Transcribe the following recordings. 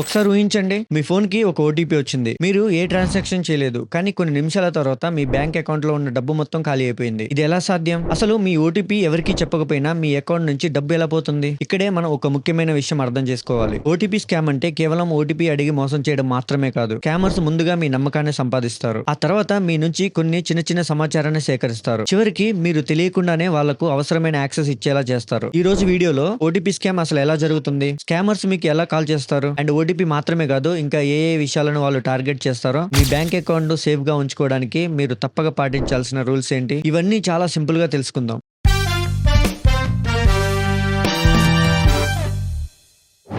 ఒకసారి ఊహించండి, మీ ఫోన్‌కి ఒక ఓటీపీ వచ్చింది. మీరు ఏ ట్రాన్సాక్షన్ చేయలేదు. కానీ కొన్ని నిమిషాల తర్వాత మీ బ్యాంక్ అకౌంట్‌లో ఉన్న డబ్బు మొత్తం ఖాళీ అయిపోయింది. ఇది ఎలా సాధ్యం? అసలు మీ ఓటీపీ ఎవరికీ చెప్పకపోయినా మీ అకౌంట్ నుంచి డబ్బు ఎలా పోతుంది? ఇక్కడే మనం ఒక ముఖ్యమైన విషయం అర్థం చేసుకోవాలి. ఓటీపీ స్కామ్ అంటే కేవలం ఓటీపీ అడిగి మోసం చేయడం మాత్రమే కాదు. స్కామర్స్ ముందుగా మీ నమ్మకాన్ని సంపాదిస్తారు. ఆ తర్వాత మీ నుంచి కొన్ని చిన్న చిన్న సమాచారాన్ని సేకరిస్తారు. చివరికి మీరు తెలియకుండానే వాళ్లకు అవసరమైన యాక్సెస్ ఇచ్చేలా చేస్తారు. ఈ రోజు వీడియోలో ఓటీపీ స్కామ్ అసలు ఎలా జరుగుతుంది? స్కామర్స్ మీకు ఎలా కాల్ చేస్తారు? అండ్ ఓటీపీ మాత్రమే కాదు, ఇంకా ఏ విషయాలను వాళ్ళు టార్గెట్ చేస్తారో, మీ బ్యాంక్ అకౌంట్ సేఫ్ గా ఉంచుకోవడానికి మీరు తప్పక పాటించాల్సిన రూల్స్ ఏంటి, ఇవన్నీ చాలా సింపుల్ గా తెలుసుకుందాం.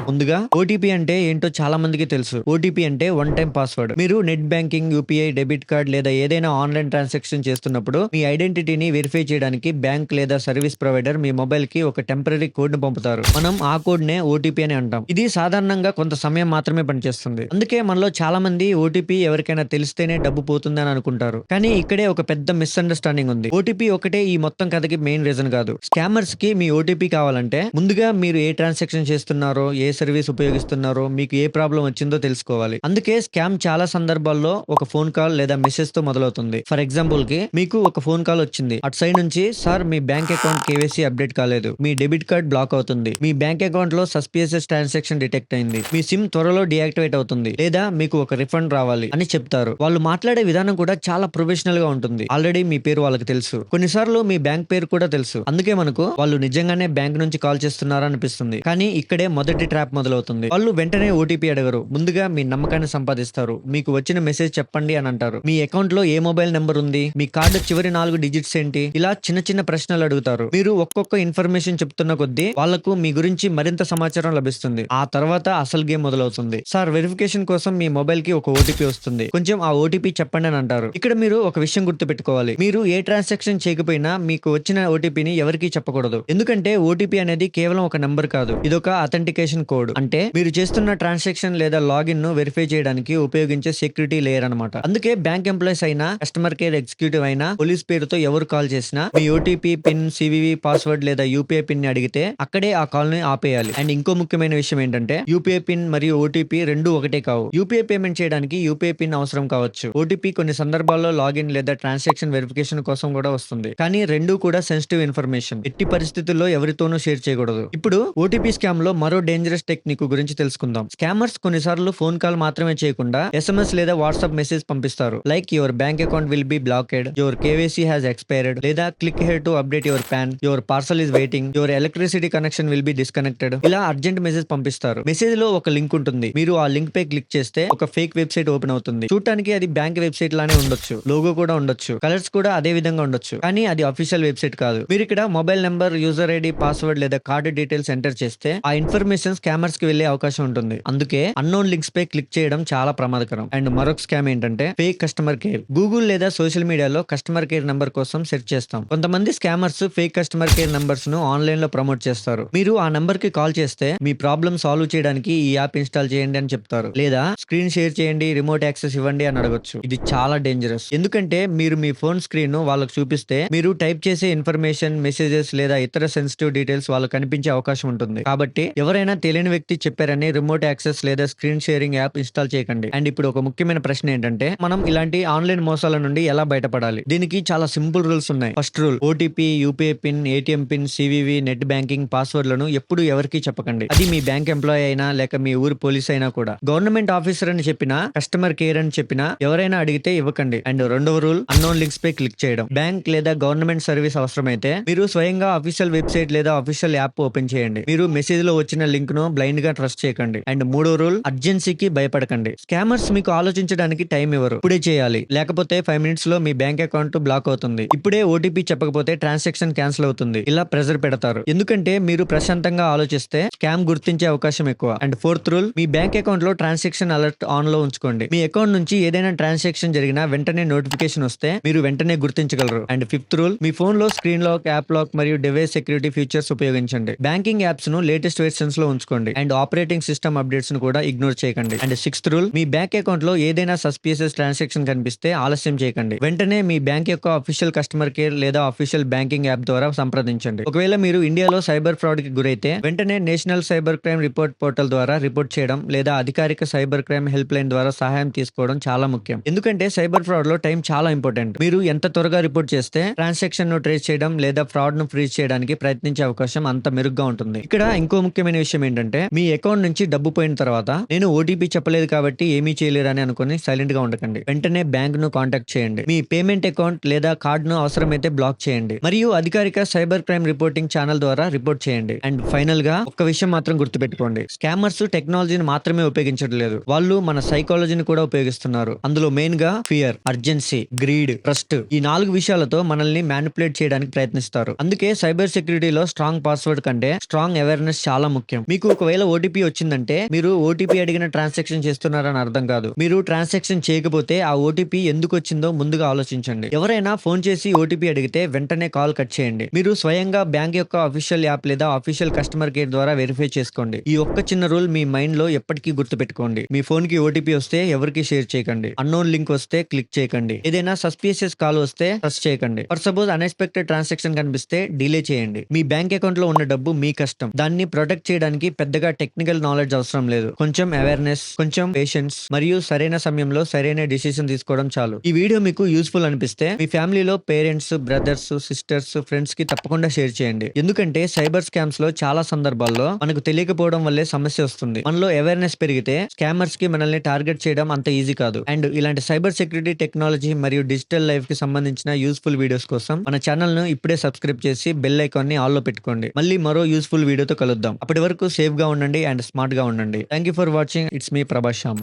ముందుగా ఓటీపీ అంటే ఏంటో చాలా మందికి తెలుసు. ఓటీపీ అంటే వన్ టైం పాస్వర్డ్. మీరు net banking, UPI, debit card లేదా ఏదైనా ఆన్లైన్ ట్రాన్సాక్షన్ చేస్తున్నప్పుడు మీ ఐడెంటిటీని వెరిఫై చేయడానికి బ్యాంక్ లేదా సర్వీస్ ప్రొవైడర్ మీ మొబైల్ కి ఒక టెంపరీ కోడ్ ను పంపుతారు. మనం ఆ కోడ్ నే ఓటీపీ అని అంటాం. ఇది సాధారణంగా కొంత సమయం మాత్రమే పనిచేస్తుంది. అందుకే మనలో చాలా మంది ఓటీపీ ఎవరికైనా తెలిస్తేనే డబ్బు పోతుందని అనుకుంటారు. కానీ ఇక్కడే ఒక పెద్ద మిస్అండర్స్టాండింగ్ ఉంది. ఓటీపీ ఒకటే ఈ మొత్తం కథకి మెయిన్ రీజన్ కాదు. స్కామర్స్ కి మీ ఓటీపీ కావాలంటే ముందుగా మీరు ఏ ట్రాన్సాక్షన్ చేస్తున్నారో, ఏ సర్వీస్ ఉపయోగిస్తున్నారో, మీకు ఏ ప్రాబ్లం వచ్చిందో తెలుసుకోవాలి. అందుకే స్కామ్ చాలా సందర్భాల్లో ఒక ఫోన్ కాల్ లేదా మెసేజ్ తో మొదలవుతుంది. ఫర్ ఎగ్జాంపుల్ కి మీకు ఒక ఫోన్ కాల్ వచ్చింది. అటు సైడ్ నుంచి, సార్ మీ బ్యాంక్ అకౌంట్ కేవైసీ అప్డేట్ కాలేదు, మీ డెబిట్ కార్డ్ బ్లాక్ అవుతుంది, మీ బ్యాంక్ అకౌంట్ లో సస్పిషియస్ ట్రాన్సాక్షన్ డిటెక్ట్ అయింది, మీ సిమ్ త్వరలో డియాక్టివేట్ అవుతుంది, లేదా మీకు ఒక రిఫండ్ రావాలి అని చెప్తారు. వాళ్ళు మాట్లాడే విధానం కూడా చాలా ప్రొఫెషనల్ గా ఉంటుంది. ఆల్రెడీ మీ పేరు వాళ్ళకి తెలుసు, కొన్నిసార్లు మీ బ్యాంక్ పేరు కూడా తెలుసు. అందుకే మనకు వాళ్ళు నిజంగానే బ్యాంక్ నుంచి కాల్ చేస్తున్నారా అనిపిస్తుంది. కానీ ఇక్కడే మొదటి ట్రాప్ మొదలవుతుంది. వాళ్ళు వెంటనే ఓటీపీ అడగరు. ముందుగా మీ నమ్మకాన్ని సంపాదిస్తారు. మీకు వచ్చిన మెసేజ్ చెప్పండి అని అంటారు. మీ అకౌంట్ లో ఏ మొబైల్ నెంబర్ ఉంది, మీ కార్డు చివరి 4 డిజిట్స్ ఏంటి, ఇలా చిన్న చిన్న ప్రశ్నలు అడుగుతారు. మీరు ఒక్కొక్క ఇన్ఫర్మేషన్ చెప్తున్న కొద్దీ వాళ్లకు మీ గురించి మరింత సమాచారం లభిస్తుంది. ఆ తర్వాత అసలు గేమ్ మొదలవుతుంది. సార్, వెరిఫికేషన్ కోసం మీ మొబైల్ కి ఒక ఓటీపీ వస్తుంది, కొంచెం ఆ ఓటీపీ చెప్పండి అని అంటారు. ఇక్కడ మీరు ఒక విషయం గుర్తు పెట్టుకోవాలి. మీరు ఏ ట్రాన్సాక్షన్ చేయకపోయినా మీకు వచ్చిన ఓటీపీని ఎవరికీ చెప్పకూడదు. ఎందుకంటే ఓటీపీ అనేది కేవలం ఒక నెంబర్ కాదు, ఇదొక అథెంటికేషన్ కోడ్. అంటే మీరు చేస్తున్న ట్రాన్సాక్షన్ లేదా లాగిన్ ను వెరిఫై చేయడానికి ఉపయోగించే సెక్యూరిటీ లేయర్ అన్నమాట. అందుకే బ్యాంక్ ఎంప్లాయీస్ అయినా, కస్టమర్ కేర్ ఎగ్జిక్యూటివ్ అయినా, పోలీస్ పేరుతో ఎవరు కాల్ చేసినా మీ ఓటీపీ పిన్, సివివి పాస్వర్డ్ లేదా యూపీఐ పిన్ ని అడిగితే అక్కడే ఆ కాల్ ని ఆపేయాలి. అండ్ ఇంకో ముఖ్యమైన విషయం ఏంటంటే, యూపీఐ పిన్ మరియు ఓటీపీ రెండు ఒకటే కావు. యూపీఐ పేమెంట్ చేయడానికి యూపీఐ పిన్ అవసరం కావచ్చు. ఓటీపీ కొన్ని సందర్భాల్లో లాగిన్ లేదా ట్రాన్సాక్షన్ వెరిఫికేషన్ కోసం కూడా వస్తుంది. కానీ రెండు కూడా సెన్సిటివ్ ఇన్ఫర్మేషన్. ఎట్టి పరిస్థితుల్లో ఎవరితోనూ షేర్ చేయకూడదు. ఇప్పుడు ఓటీపీ స్కామ్ లో మరో డేంజరస్ టెక్నిక్ గురించి తెలుసుకుందాం. స్కామర్స్ కొన్నిసార్లు ఫోన్ కాల్ మాత్రమే చేయకుండా ఎస్ఎంఎస్ లేదా వాట్సాప్ మెసేజ్ పంపిస్తారు. Like your bank account will be blocked, your KYC has expired, లేదా click here to update your PAN, your parcel is waiting, your electricity connection will be disconnected. ఇలా urgent message పంపిస్తారు. Message లో ఒక link ఉంటుంది. మీరు ఆ link పై click చేస్తే ఒక ఫేక్ వెబ్సైట్ ఓపెన్ అవుతుంది. చూడటానికి అది బ్యాంక్ వెబ్సైట్ లానే ఉండొచ్చు, లోగో కూడా ఉండొచ్చు, కలర్స్ కూడా అదే విధంగా ఉండొచ్చు, కానీ అది అఫీషియల్ వెబ్సైట్ కాదు. మీరు ఇక్కడ mobile number, user ID, password లేదా కార్డు డీటెయిల్స్ ఎంటర్ చేస్తే ఆ ఇన్ఫర్మేషన్ స్కామర్స్ కి వెళ్లే అవకాశం ఉంటుంది. అందుకే అన్నోన్ లింక్స్ పై క్లిక్ చేయడం చాలా ప్రమాదకరం. అండ్ మరొక స్కామ్ ఏంటంటే ఫేక్ కస్టమర్ కేర్. గూగుల్ లేదా సోషల్ మీడియాలో కస్టమర్ కేర్ నంబర్ కోసం సెర్చ్ చేస్తాం. కొంతమంది scammers fake customer care numbers ను ఆన్లైన్ లో ప్రమోట్ చేస్తారు. మీరు ఆ నంబర్ కి కాల్ చేస్తే మీ ప్రాబ్లమ్ సాల్వ్ చేయడానికి ఈ యాప్ ఇన్స్టాల్ చేయండి అని చెప్తారు, లేదా స్క్రీన్ షేర్ చేయండి, రిమోట్ యాక్సెస్ ఇవ్వండి అని అడగొచ్చు. ఇది చాలా డేంజరస్. ఎందుకంటే మీరు మీ ఫోన్ స్క్రీన్ ను వాళ్ళకు చూపిస్తే మీరు టైప్ చేసే ఇన్ఫర్మేషన్, మెసేజెస్ లేదా ఇతర సెన్సిటివ్ డీటెయిల్స్ వాళ్ళకు కనిపించే అవకాశం ఉంటుంది. కాబట్టి ఎవరైనా తెలియని వ్యక్తి చెప్పారని రిమోట్ యాక్సెస్ లేదా స్క్రీన్ షేరింగ్ యాప్ ఇన్స్టాల్ చేయకండి. అండ్ ఇప్పుడు ఒక ముఖ్యమైన ప్రశ్న ఏంటంటే, మనం ఇలాంటి ఆన్లైన్ మోసాల నుండి ఎలా బయటపడాలి? దీనికి చాలా సింపుల్ రూల్స్ ఉన్నాయి. First rule, OTP, UPI PIN, ATM PIN, CVV, net banking పాస్వర్డ్లను ఎప్పుడు ఎవరికీ చెప్పకండి. అది మీ బ్యాంక్ ఎంప్లాయీ అయినా లేక మీ ఊరు పోలీస్ అయినా కూడా. గవర్నమెంట్ ఆఫీసర్ అని చెప్పినా, కస్టమర్ కేర్ అని చెప్పినా ఎవరైనా అడిగితే ఇవ్వకండి. అండ్ రెండవ రూల్, అన్నోన్ లింక్స్ పై క్లిక్ చేయడం. బ్యాంక్ లేదా గవర్నమెంట్ సర్వీస్ అవసరమైతే మీరు స్వయంగా అఫీషియల్ వెబ్సైట్ లేదా అఫీషియల్ యాప్ ఓపెన్ చేయండి. మీరు మెసేజ్ లో వచ్చిన లింక్ ను బ్లైండ్ గా ట్రస్ట్ చేయకండి. అండ్ మూడో రూల్, అర్జెన్సీకి భయపడకండి. స్కామర్స్ మీకు ఆలోచించడానికి టైం ఇవ్వరు. ఇప్పుడే చేయాలి, లేకపోతే 5 మినిట్స్ లో మీ బ్యాంక్ అకౌంట్ బ్లాక్ అవుతుంది. ఇప్పుడే ఓటీపీ చెప్పకపోతే ట్రాన్సాక్షన్ క్యాన్సిల్ అవుతుంది. ఇలా ప్రెజర్ పెడతారు. ఎందుకంటే మీరు ప్రశాంతంగా ఆలోచిస్తే స్కామ్ గుర్తించే అవకాశం ఎక్కువ. And fourth rule, me bank account లో ట్రాన్సాక్షన్ అలర్ట్ ఆన్ లో ఉంచుకోండి. మీ అకౌంట్ నుంచి ఏదైనా ట్రాన్సాక్షన్ జరిగినా వెంటనే నోటిఫికేషన్ వస్తే మీరు వెంటనే గుర్తించగలరు. And fifth rule, me phone లో స్క్రీన్ లాక్, యాప్ లాక్ మరియు డివైస్ సెక్యూరిటీ ఫీచర్స్ ఉపయోగించండి. బ్యాంకింగ్ యాప్స్ ను లేటెస్ట్ వెర్షన్స్ లో ఉంచుకోండి. చేసుకోండి. అండ్ ఆపరేటింగ్ సిస్టమ్ అప్డేట్స్ ను కూడా ఇగ్నోర్ చేయకండి. And sixth rule, me bank account లో ఏదైనా సస్పిషియస్ ట్రాన్సాక్షన్ కనిపిస్తే ఆలస్యం చేయకండి. వెంటనే మీ బ్యాంక్ యొక్క అఫీషియల్ కస్టమర్ కేర్ లేదా అఫీషియల్ బ్యాంకింగ్ యాప్ ద్వారా సంప్రదించండి. ఒకవేళ మీరు ఇండియాలో సైబర్ ఫ్రాడ్ కి గురైతే వెంటనే national cyber crime report portal ద్వారా రిపోర్ట్ చేయడం లేదా అధికారిక సైబర్ క్రైమ్ హెల్ప్ లైన్ ద్వారా సహాయం తీసుకోవడం చాలా ముఖ్యం. ఎందుకంటే సైబర్ ఫ్రాడ్ లో టైం చాలా ఇంపార్టెంట్. మీరు ఎంత త్వరగా రిపోర్ట్ చేస్తే ట్రాన్సాక్షన్ ను ట్రేస్ చేయడం లేదా ఫ్రాడ్ ను ఫ్రీజ్ చేయడానికి ప్రయత్నించే అవకాశం అంత మెరుగ్గా ఉంటుంది. ఇక్కడ ఇంకో ముఖ్యమైన విషయం ఏంటంటే, మీ అకౌంట్ నుంచి డబ్బు పోయిన తర్వాత నేను ఓటీపీ చెప్పలేదు కాబట్టి ఏమీ చేయలేరని అనుకుని సైలెంట్ గా ఉండకండి. వెంటనే బ్యాంక్ ను కాంటాక్ట్ చేయండి. మీ పేమెంట్ అకౌంట్ లేదా కార్డ్ ను అవసరమైతే బ్లాక్ చేయండి మరియు అధికారిక సైబర్ క్రైమ్ రిపోర్టింగ్ ఛానల్ ద్వారా రిపోర్ట్ చేయండి. అండ్ ఫైనల్ గా ఒక్క విషయం మాత్రం గుర్తుపెట్టుకోండి, స్కామర్స్ టెక్నాలజీని మాత్రమే ఉపయోగించడం లేదు, వాళ్ళు మన సైకాలజీని కూడా ఉపయోగిస్తున్నారు. అందులో మెయిన్ గా ఫియర్, అర్జెన్సీ, గ్రీడ్, ట్రస్ట్, ఈ 4 విషయాలతో మనల్ని మ్యానిపులేట్ చేయడానికి ప్రయత్నిస్తారు. అందుకే సైబర్ సెక్యూరిటీలో స్ట్రాంగ్ పాస్వర్డ్ కంటే స్ట్రాంగ్ అవేర్నెస్ చాలా ముఖ్యం. మీకు ఒకవేళ ఓటీపీ వచ్చిందంటే మీరు ఓటీపీ అడిగిన ట్రాన్సాక్షన్ చేస్తున్నారని అర్థం కాదు. మీరు ట్రాన్సాక్షన్ చేయకపోతే ఆ ఓటీపీ ఎందుకు వచ్చిందో ముందుగా ఆలోచించండి. ఎవరైనా ఫోన్ చేసి ఓటీపీ అడిగితే వెంటనే కాల్ కట్ చేయండి. మీరు స్వయంగా బ్యాంక్ యొక్క అఫీషియల్ యాప్ లేదా అఫీషియల్ కస్టమర్ కేర్ ద్వారా వెరిఫై చేసుకోండి. ఈ ఒక్క చిన్న రూల్ మీ మైండ్ లో ఎప్పటికీ గుర్తుపెట్టుకోండి. మీ ఫోన్ కి ఓటీపీ వస్తే ఎవరికి షేర్ చేయకండి. అన్నోన్ లింక్ వస్తే క్లిక్ చేయకండి. ఏదైనా సస్పిషియస్ కాల్ వస్తే ట్రస్ట్ చేయకండి. ఫర్ సపోజ్ అన్ఎక్స్పెక్టెడ్ ట్రాన్సాక్షన్ కనిపిస్తే డిలే చేయండి. మీ బ్యాంక్ అకౌంట్ లో ఉన్న డబ్బు మీ కష్టం. దాన్ని ప్రొటెక్ట్ చేయడానికి పెద్దగా టెక్నికల్ నాలెడ్జ్ అవసరం లేదు. కొంచెం అవేర్నెస్, కొంచెం పేషెన్స్ మరియు సరైన సమయంలో సరైన డిసిషన్ తీసుకోవడం చాలు. ఈ వీడియో మీకు యూస్ఫుల్ అనిపిస్తే మీ ఫ్యామిలీలో పేరెంట్స్, బ్రదర్స్, సిస్టర్స్, ఫ్రెండ్స్ కి తప్పకుండా షేర్ చేయండి. ఎందుకంటే సైబర్ స్కామ్స్ లో చాలా సందర్భాల్లో మనకు తెలియకపోవడం వల్లే సమస్య వస్తుంది. మనలో అవేర్నెస్ పెరిగితే స్కామర్స్ కి మనల్ని టార్గెట్ చేయడం అంత ఈజీ కాదు. అండ్ ఇలాంటి సైబర్ సెక్యూరిటీ, టెక్నాలజీ మరియు డిజిటల్ లైఫ్ కి సంబంధించిన యూస్ఫుల్ వీడియోస్ కోసం మన ఛానల్ ను ఇప్పుడే సబ్స్క్రైబ్ చేసి బెల్ ఐకాన్ ని ఆల్ లో పెట్టుకోండి. మళ్ళీ మరో యూస్ఫుల్ వీడియోతో కలుద్దాం. అప్పటి వరకు సేఫ్ గా ఉండండి అండ్ స్మార్ట్ గా ఉండండి. Thank you for watching. It's me Prabhas Shyam.